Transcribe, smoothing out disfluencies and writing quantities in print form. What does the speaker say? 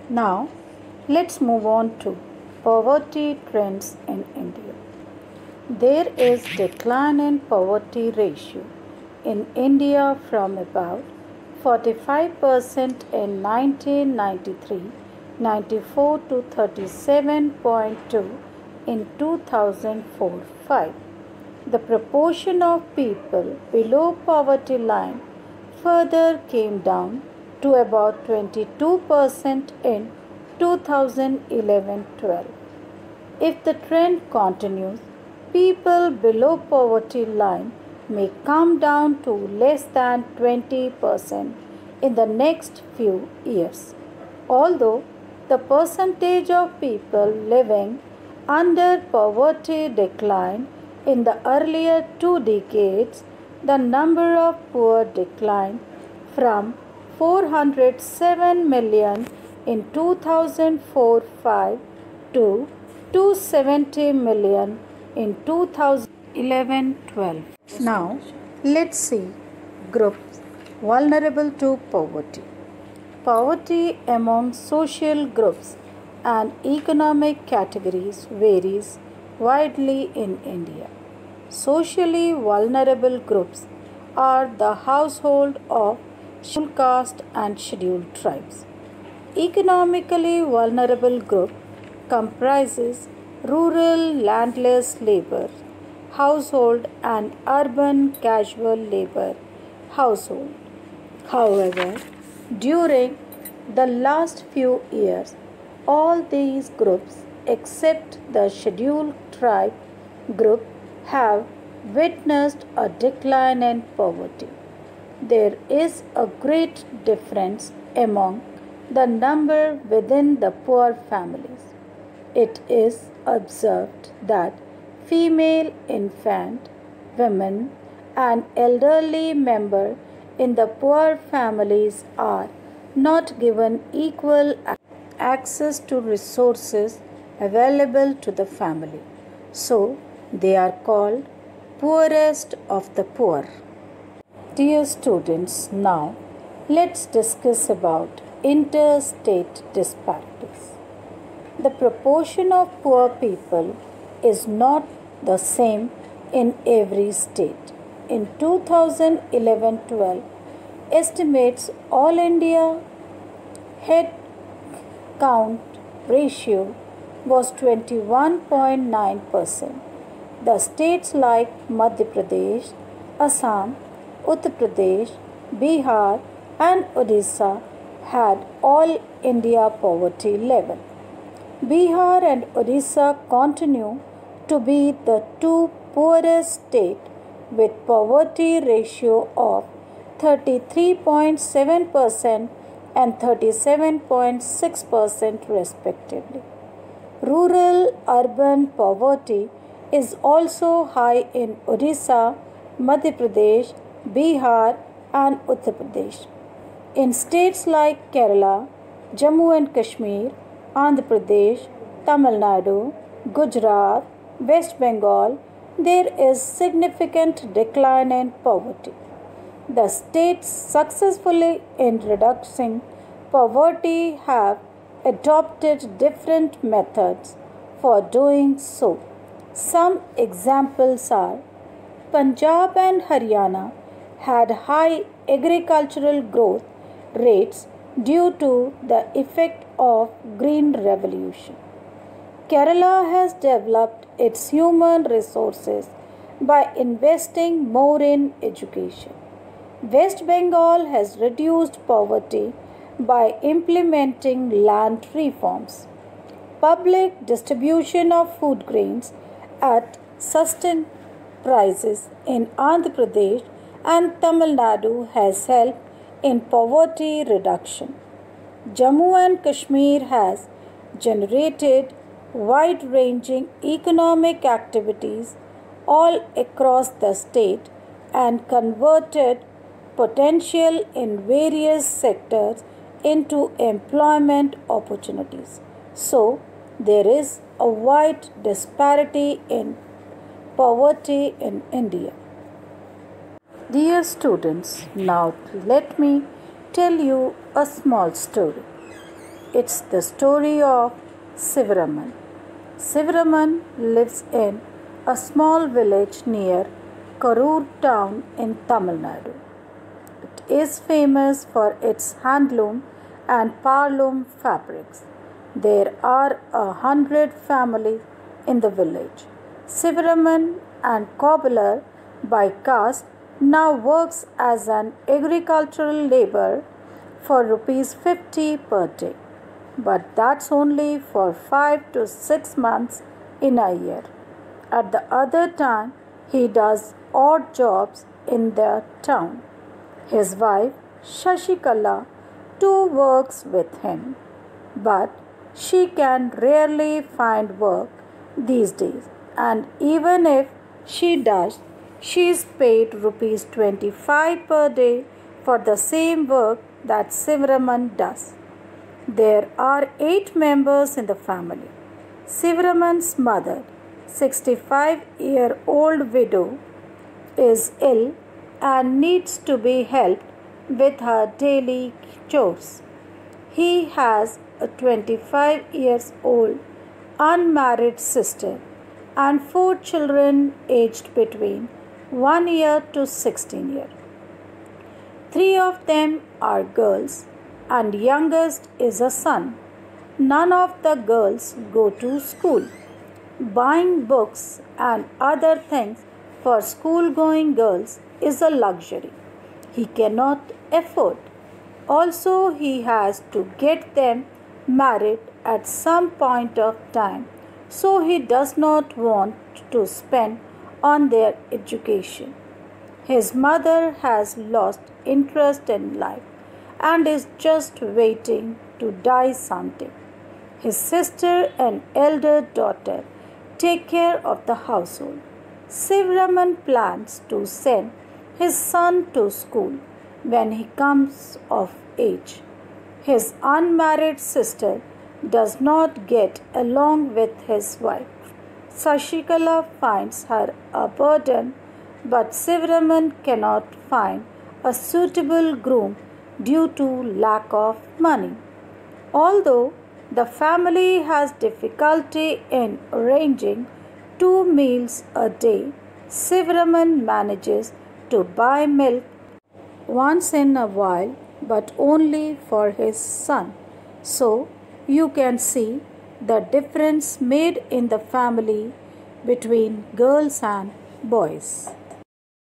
Now, let's move on to poverty trends in India. There is decline in poverty ratio in India from about 45% in 1993-94 to 37.2 in 2004-5. The proportion of people below poverty line further came down to about 22% in 2011-12. If the trend continues, people below poverty line may come down to less than 20% in the next few years. Although the percentage of people living under poverty declined in the earlier 2 decades, the number of poor declined from 407 million in 2004-5 to 270 million in 2011-12. Now, let's see groups vulnerable to poverty. Poverty among social groups and economic categories varies widely in India. Socially vulnerable groups are the household of scheduled caste and scheduled tribes. Economically vulnerable group comprises rural landless labor household and urban casual labor household. However, during the last few years, all these groups except the scheduled tribe group have witnessed a decline in poverty. There is a great difference among the number within the poor families. It is observed that female infant, women, and elderly members in the poor families are not given equal access to resources available to the family. So, they are called poorest of the poor. Dear students, now let's discuss about interstate disparities. The proportion of poor people is not the same in every state. In 2011-12, estimates all India head count ratio was 21.9%. The states like Madhya Pradesh, Assam, Uttar Pradesh, Bihar, and Odisha had all India poverty level. Bihar and Odisha continue to be the two poorest states with poverty ratio of 33.7% and 37.6% respectively. Rural urban poverty is also high in Odisha, Madhya Pradesh, Bihar, and Uttar Pradesh. In states like Kerala, Jammu and Kashmir, Andhra Pradesh, Tamil Nadu, Gujarat, West Bengal, there is significant decline in poverty. The states successfully in reducing poverty have adopted different methods for doing so. Some examples are Punjab and Haryana had high agricultural growth rates due to the effect of Green Revolution. Kerala has developed its human resources by investing more in education. West Bengal has reduced poverty by implementing land reforms. Public distribution of food grains at sustained prices in Andhra Pradesh and Tamil Nadu has helped in poverty reduction. Jammu and Kashmir has generated wide-ranging economic activities all across the state and converted potential in various sectors into employment opportunities. So, there is a wide disparity in poverty in India. Dear students, now let me tell you a small story. It's the story of Sivaraman. Sivaraman lives in a small village near Karur town in Tamil Nadu. It is famous for its handloom and parloom fabrics. There are 100 families in the village. Sivaraman, and cobbler by caste, now works as an agricultural laborer for rupees 50 per day. But that's only for 5 to 6 months in a year. At the other time, he does odd jobs in the town. His wife, Shashikala, too works with him, but she can rarely find work these days, and even if she does, she is paid rupees 25 per day for the same work that Sivaraman does. There are 8 members in the family. Sivaraman's mother, 65-year-old widow, is ill and needs to be helped with her daily chores. He has a 25 years old unmarried sister and 4 children aged between 1 year to 16 years. 3 of them are girls and youngest is a son. None of the girls go to school. Buying books and other things for school-going girls is a luxury he cannot afford. Also, he has to get them married at some point of time, so he does not want to spend on their education. His mother has lost interest in life and is just waiting to die someday. His sister and elder daughter take care of the household. Sivaraman plans to send his son to school when he comes of age. His unmarried sister does not get along with his wife. Shashikala finds her a burden, but Sivaraman cannot find a suitable groom due to lack of money. Although the family has difficulty in arranging 2 meals a day, Sivaraman manages to buy milk once in a while, but only for his son. So you can see the difference made in the family between girls and boys.